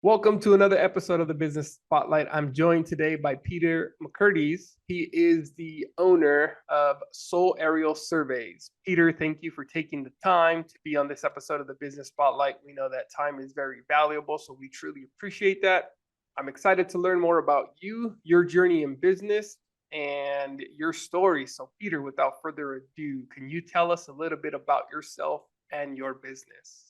Welcome to another episode of the Business Spotlight. I'm joined today by Peter Makredes. He is the owner of Soul Aerial Surveys. Peter, thank you for taking the time to be on this episode of the Business Spotlight. We know that time is very valuable, so we truly appreciate that. I'm excited to learn more about you, your journey in business, and your story. So, Peter, without further ado, can you tell us a little bit about yourself and your business?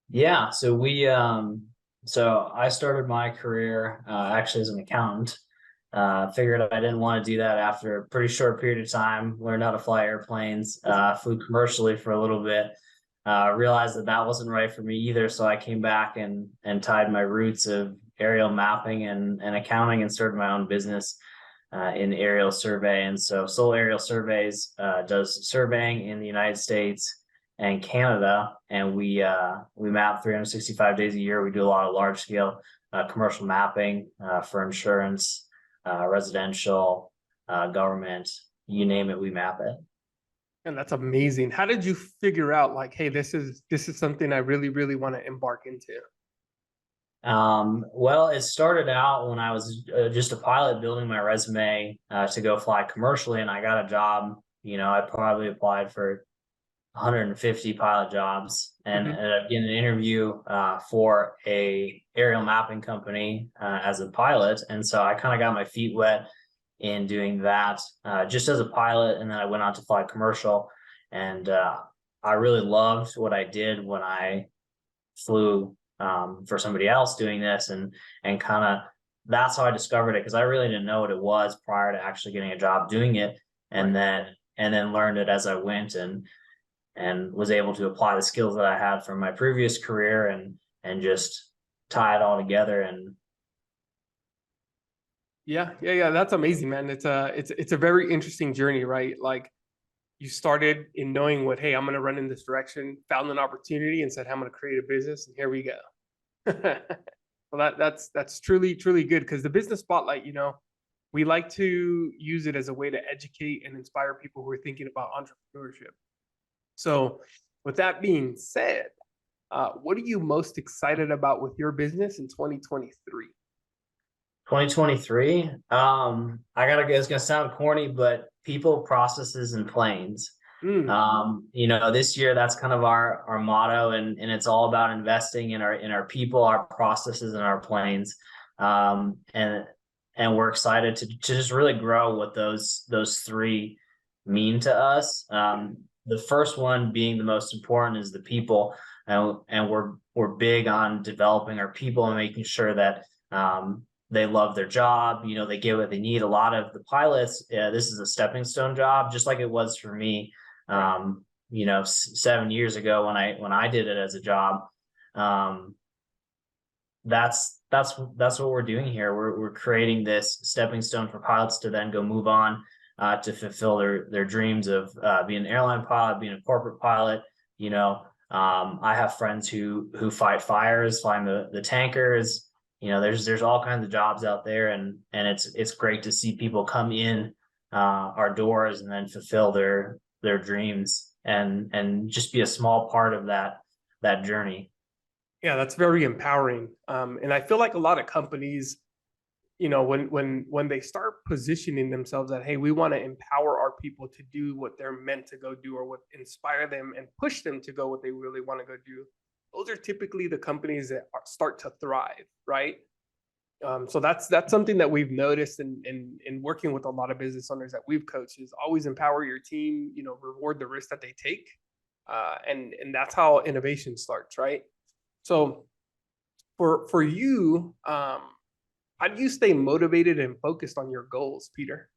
Yeah, so I started my career actually as an accountant. Figured I didn't want to do that after a pretty short period of time. Learned how to fly airplanes, flew commercially for a little bit. Realized that that wasn't right for me either, so I came back and tied my roots of aerial mapping and accounting and started my own business in aerial survey. And so Soul Aerial Surveys does surveying in the United States and Canada, and we map 365 days a year. We do a lot of large scale commercial mapping for insurance, residential, government, you name it, we map it. And that's amazing. How did you figure out like, hey, this is something I really want to embark into? Well, it started out when I was just a pilot building my resume to go fly commercially, and I got a job. I probably applied for 150 pilot jobs and Mhm. ended up getting an interview for a aerial mapping company as a pilot. And so I kind of got my feet wet in doing that just as a pilot. And then I went on to fly commercial. And I really loved what I did when I flew for somebody else doing this. And kind of that's how I discovered it, because I really didn't know what it was prior to actually getting a job doing it. And Right. then learned it as I went, and was able to apply the skills that I had from my previous career and just tie it all together. And Yeah. That's amazing, man. It's a very interesting journey, right? Like you started in knowing what, hey, I'm gonna run in this direction, found an opportunity and said, I'm gonna create a business, and here we go. Well, that's truly good because the business spotlight, we like to use it as a way to educate and inspire people who are thinking about entrepreneurship. So, with that being said, what are you most excited about with your business in 2023? 2023, it's gonna sound corny, but people, processes, and planes. Mm, This year that's kind of our motto, and it's all about investing in our people, our processes, and our planes. And we're excited to just really grow what those three mean to us. The first one being the most important is the people, and we're big on developing our people and making sure that they love their job. They get what they need. A lot of the pilots, this is a stepping stone job, just like it was for me. right. 7 years ago when I did it as a job. Um, that's what we're doing here. We're creating this stepping stone for pilots to then go move on to fulfill their dreams of being an airline pilot, being a corporate pilot. I have friends who fight fires, flying the tankers. There's all kinds of jobs out there, and it's great to see people come in our doors and then fulfill their dreams and just be a small part of that journey. Yeah, that's very empowering. And I feel like a lot of companies, when they start positioning themselves that, hey, we want to empower our people to do what they're meant to go do, or what inspire them and push them to go what they really want to go do, those are typically the companies that start to thrive, right? So that's something that we've noticed in working with a lot of business owners that we've coached, is always empower your team, reward the risk that they take, and that's how innovation starts, right? So for you, how do you stay motivated and focused on your goals, Peter?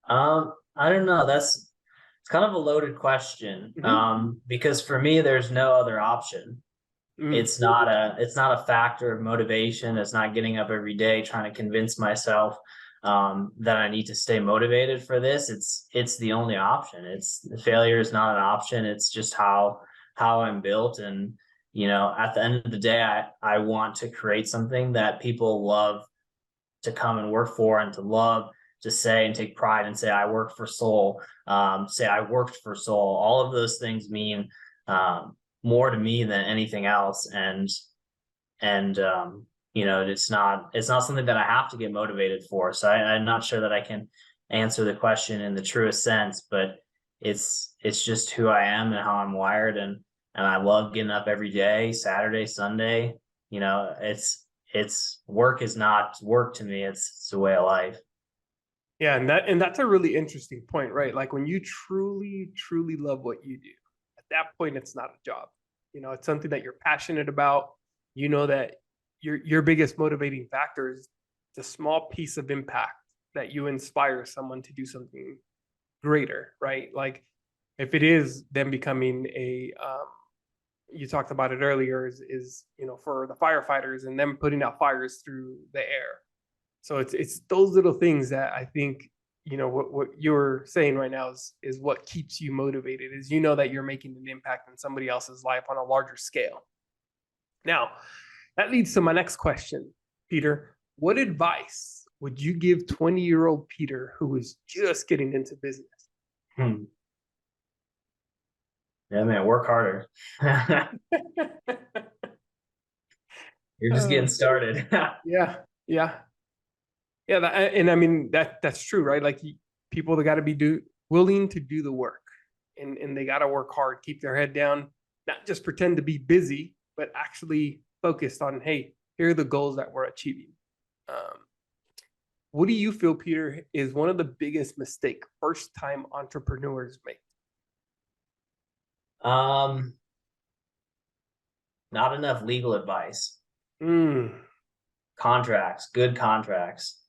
I don't know. It's kind of a loaded question. Hmm. Because for me, there's no other option. Mm, It's not a factor of motivation. It's not getting up every day trying to convince myself that I need to stay motivated for this. It's the only option. It's failure is not an option. It's just how I'm built. And at the end of the day, I want to create something that people love to come and work for, and to love to say and take pride and say I work for Soul, say I worked for Soul. All of those things mean more to me than anything else. And and it's not something that I have to get motivated for. So I'm not sure that I can answer the question in the truest sense, but it's just who I am and how I'm wired, and I love getting up every day, Saturday, Sunday. It's work is not work to me. It's a way of life. Yeah, and that's a really interesting point, right? Like when you truly, truly love what you do, at that point, it's not a job. It's something that you're passionate about. You know that your biggest motivating factor is the small piece of impact that you inspire someone to do something greater, right? Like if it is them becoming you talked about it earlier, is for the firefighters and them putting out fires through the air. So it's those little things that I think what you're saying right now is what keeps you motivated, is that you're making an impact in somebody else's life on a larger scale. Now, that leads to my next question, Peter. What advice would you give 20-year-old Peter who was just getting into business? Hmm. Yeah, man, work harder. You're just getting started. Yeah, yeah, yeah. And I mean that's true, right? Like people that got to be willing to do the work, and they got to work hard, keep their head down, not just pretend to be busy, but actually focused on, hey, here are the goals that we're achieving. Um, what do you feel, Peter, is one of the biggest mistake first-time entrepreneurs make? um, Not enough legal advice. Mm, Contracts, good contracts.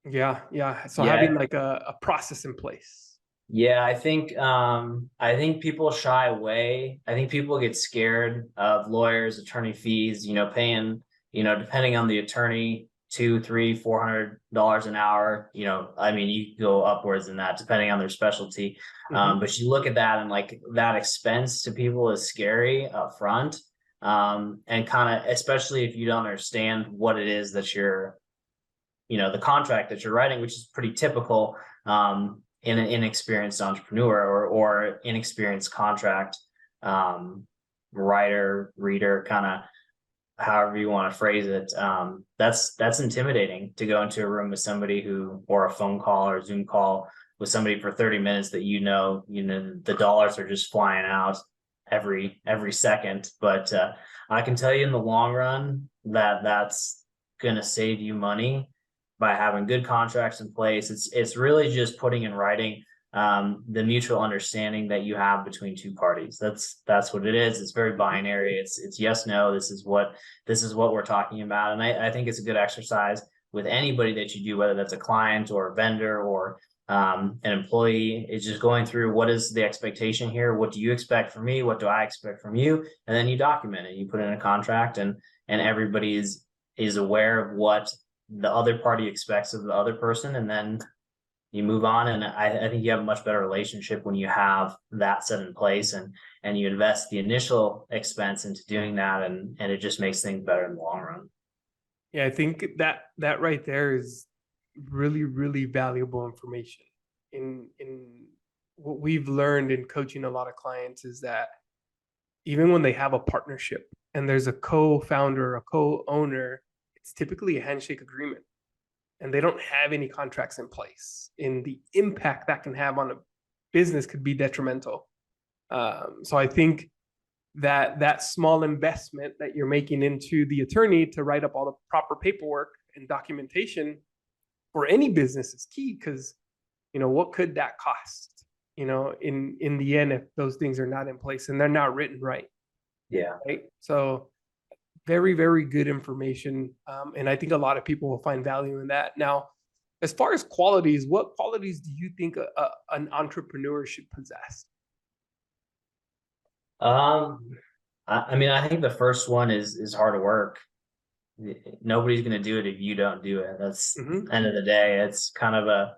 yeah, yeah. So having Yeah, like a process in place. yeah, I think people shy away. I think people get scared of lawyers, attorney fees, paying, depending on the attorney, two, three, $400 an hour. I mean, you can go upwards in that depending on their specialty. Mhm. But you look at that and like that expense to people is scary up front. And kind of, especially if you don't understand what it is that you're, the contract that you're writing, which is pretty typical in an inexperienced entrepreneur or inexperienced contract writer, reader, kind of however you want to phrase it. That's intimidating to go into a room with somebody or a phone call or Zoom call with somebody for 30 minutes that the dollars are just flying out every second. But I can tell you in the long run that that's going to save you money by having good contracts in place. It's really just putting in writing the mutual understanding that you have between two parties. That's what it is. It's very binary. It's yes, no. This is what we're talking about, and I think it's a good exercise with anybody that you do, whether that's a client or a vendor or an employee. Is just going through what is the expectation here. What do you expect from me? What do I expect from you? And then you document it. You put in a contract, and everybody is aware of what the other party expects of the other person, and then you move on. And I think you have a much better relationship when you have that set in place, and you invest the initial expense into doing that, and it just makes things better in the long run. Yeah, I think that right there is really, really valuable information. In what we've learned in coaching a lot of clients is that even when they have a partnership and there's a co-founder, a co-owner, it's typically a handshake agreement, and they don't have any contracts in place. And the impact that can have on a business could be detrimental. So I think that small investment that you're making into the attorney to write up all the proper paperwork and documentation for any business is key, because what could that cost in the end if those things are not in place and they're not written Yeah. right. So very, very good information, and I think a lot of people will find value in that. Now, as far as qualities, what qualities do you think an entrepreneur should possess? Um, I mean, I think the first one is hard work. Nobody's going to do it if you don't do it. That's Mm-hmm. end of the day. It's kind of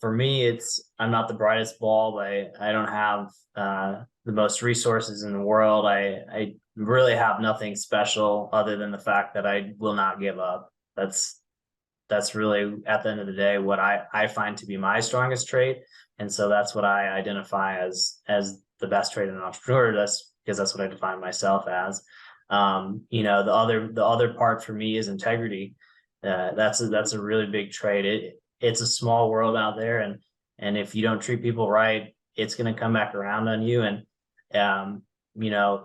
for me, I'm not the brightest bulb. I don't have the most resources in the world. I really have nothing special other than the fact that I will not give up. That's really at the end of the day what I find to be my strongest trait. And so that's what I identify as the best trait in an entrepreneur. That's because that's what I define myself as. The other part for me is integrity. That's a really big trait. It's a small world out there, and if you don't treat people right, it's going to come back around on you. And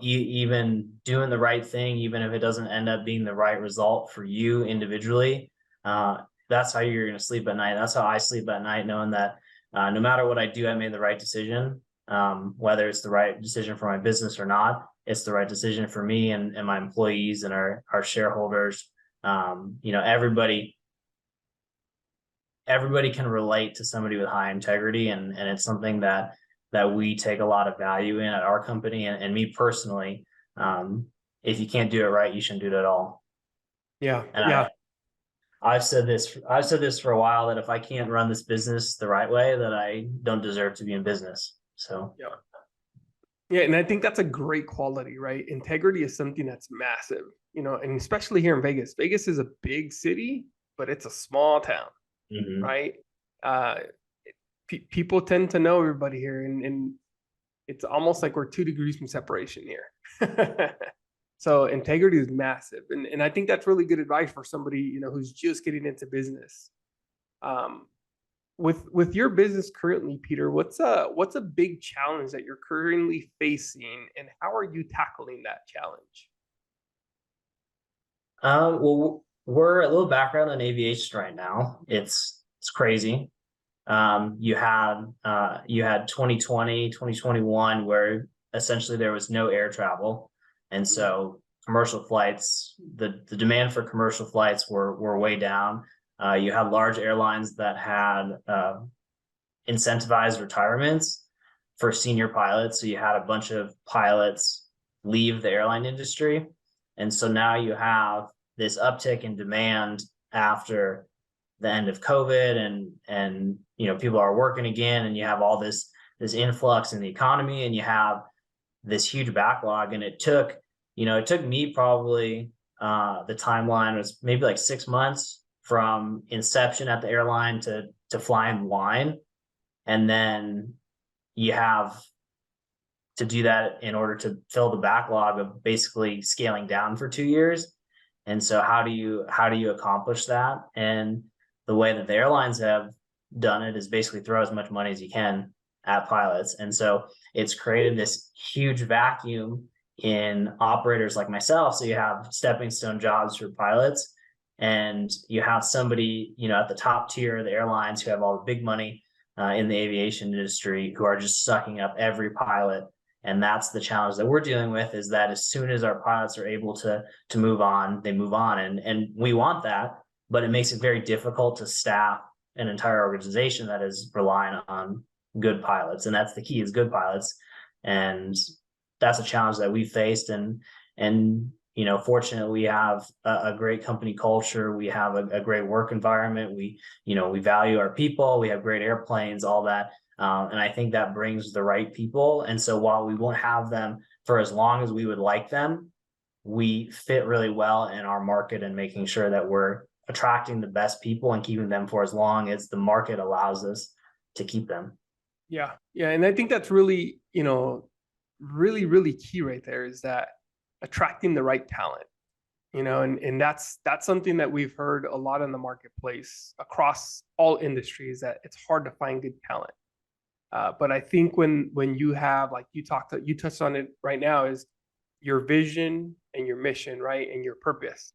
even doing the right thing, even if it doesn't end up being the right result for you individually, that's how you're going to sleep at night. That's how I sleep at night, knowing that no matter what I do, I made the right decision. Whether it's the right decision for my business or not, it's the right decision for me and my employees and our shareholders. Everybody can relate to somebody with high integrity, and it's something that we take a lot of value in at our company. And me personally, if you can't do it right, you shouldn't do it at all. Yeah. And Yeah. I've said this for a while, that if I can't run this business the right way, that I don't deserve to be in business. So Yeah. Yeah. And I think that's a great quality, right? Integrity is something that's massive, and especially here in Vegas. Vegas is a big city, but it's a small town, mhm. right? Uh, People tend to know everybody here, and it's almost like we're 2 degrees from separation here. So integrity is massive, and I think that's really good advice for somebody who's just getting into business. Um, with your business currently, Peter, what's a big challenge that you're currently facing, and how are you tackling that challenge? Well, we're a little background on aviation right now. It's crazy. You had 2020, 2021, where essentially there was no air travel. And so commercial flights, the demand for commercial flights were way down. You had large airlines that had incentivized retirements for senior pilots. So you had a bunch of pilots leave the airline industry. And so now you have this uptick in demand after the end of COVID, and people are working again, and you have all this influx in the economy, and you have this huge backlog. And it took me probably the timeline was maybe like 6 months from inception at the airline to flying line. And then you have to do that in order to fill the backlog of basically scaling down for 2 years. And so how do you accomplish that? And the way that the airlines have done it is basically throw as much money as you can at pilots. And so it's created this huge vacuum in operators like myself. So you have stepping stone jobs for pilots, and you have somebody, at the top tier of the airlines who have all the big money in the aviation industry, who are just sucking up every pilot. And that's the challenge that we're dealing with, is that as soon as our pilots are able to move on, they move on. And we want that, but it makes it very difficult to staff an entire organization that is relying on good pilots. And that's the key, is good pilots. And that's a challenge that we faced. And fortunately, we have a great company culture. We have a great work environment. We value our people. We have great airplanes, all that. And I think that brings the right people. And so while we won't have them for as long as we would like them, we fit really well in our market, and making sure that we're attracting the best people and keeping them for as long as the market allows us to keep them. Yeah. Yeah. And I think that's really, really, really key right there, is that attracting the right talent, and that's something that we've heard a lot in the marketplace across all industries, that it's hard to find good talent. But I think when you have, like you touched on it right now, is your vision and your mission, right? And your purpose.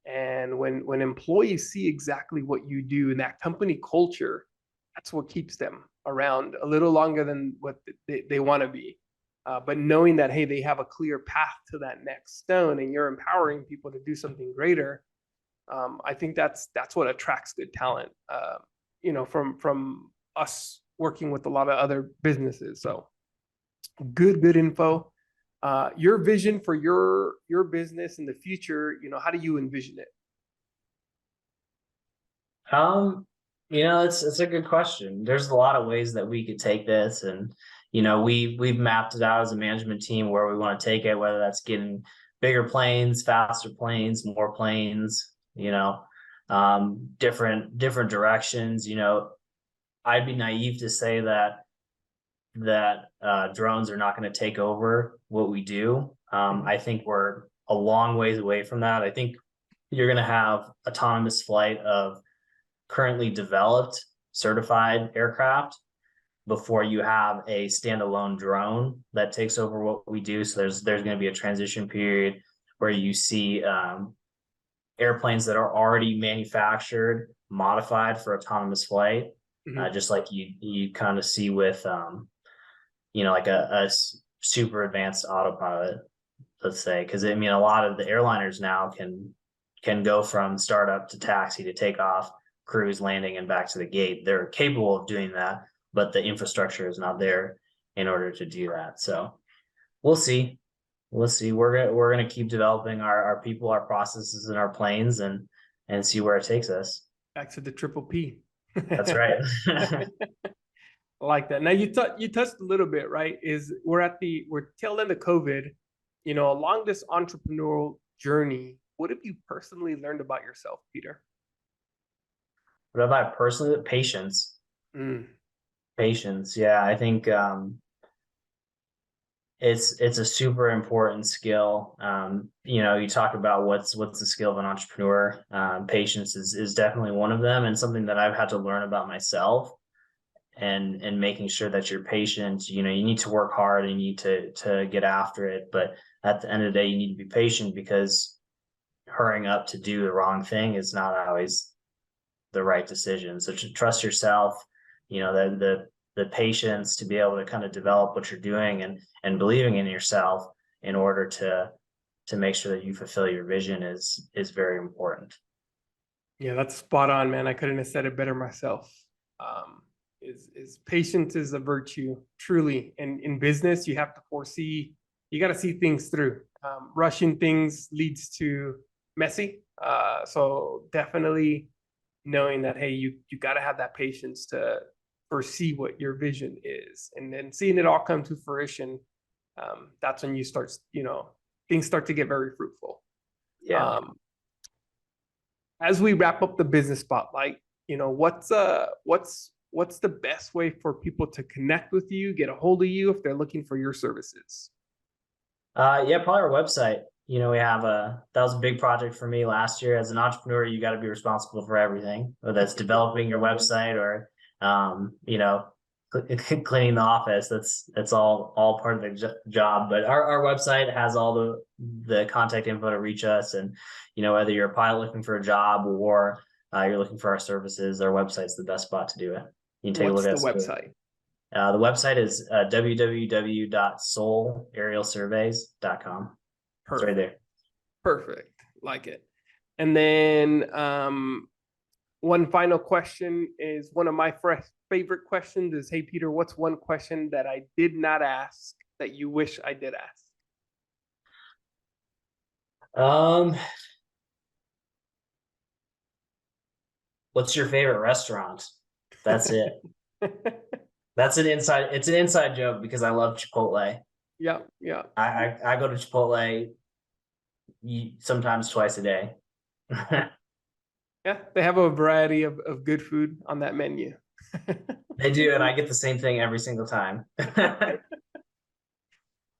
And when employees see exactly what you do in that company culture, that's what keeps them around a little longer than what they want to be. But knowing that, hey, they have a clear path to that next stone, and you're empowering people to do something greater. I think that's what attracts good talent. From us working with a lot of other businesses. So good info. Your vision for your business in the future, how do you envision it? It's a good question. There's a lot of ways that we could take this, and we've mapped it out as a management team where we want to take it, whether that's getting bigger planes, faster planes, more planes, different directions. I'd be naive to say that drones are not going to take over what we do. I think we're a long ways away from that. I think you're going to have autonomous flight of currently developed certified aircraft before you have a standalone drone that takes over what we do. So there's going to be a transition period where you see airplanes that are already manufactured, modified for autonomous flight, just like you kind of see with like a super advanced autopilot, let's say. Because I mean, a lot of the airliners now can go from startup to taxi to takeoff, cruise, landing, and back to the gate. They're capable of doing that, but the infrastructure is not there in order to do that. So we'll see. We'll see. We're gonna keep developing our people, our processes, and our planes, and see where it takes us. Back to the triple P. That's right. I like that. Now you touched a little bit, right? We're tail end of COVID, along this entrepreneurial journey. What have you personally learned about yourself, Peter? What about personally? Patience. Patience. Yeah, I think it's a super important skill. You talk about what's the skill of an entrepreneur. Patience is definitely one of them, and something that I've had to learn about myself. And making sure that you're patient. You need to work hard and you need to get after it, but at the end of the day, you need to be patient, because hurrying up to do the wrong thing is not always the right decision. So to trust yourself, the patience to be able to kind of develop what you're doing, and believing in yourself in order to make sure that you fulfill your vision is very important. Yeah, that's spot on, man. I couldn't have said it better myself. Is patience is a virtue, truly. And in business, you have to you got to see things through. Rushing things leads to messy. So definitely knowing that, hey, you got to have that patience to foresee what your vision is, and then seeing it all come to fruition. That's when you start, things start to get very fruitful. Yeah. As we wrap up the business spotlight, what's the best way for people to connect with you, get a hold of you if they're looking for your services? Yeah, probably our website. We have that was a big project for me last year. As an entrepreneur, you got to be responsible for everything, whether that's developing your website or, cleaning the office. That's all part of the job. But our website has all the contact info to reach us. And, whether you're a pilot looking for a job or you're looking for our services, our website's the best spot to do it. You can take a look at the website. The website is www.soulaerialsurveys.com. It's right there. Perfect. Like it. And then one final question is one of my favorite questions is, hey, Peter, what's one question that I did not ask that you wish I did ask? What's your favorite restaurant? That's it. It's an inside joke because I love Chipotle. Yeah. I go to Chipotle sometimes twice a day. Yeah, they have a variety of good food on that menu. They do, and I get the same thing every single time.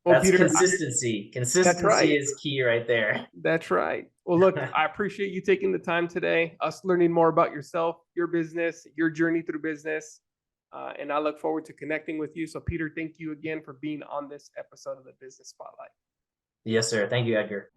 Well, that's Peter, consistency. That's right. Is key right there. That's right. Well, look, I appreciate you taking the time today, us learning more about yourself, your business, your journey through business. And I look forward to connecting with you. So, Peter, thank you again for being on this episode of the Business Spotlight. Yes, sir. Thank you, Edgar.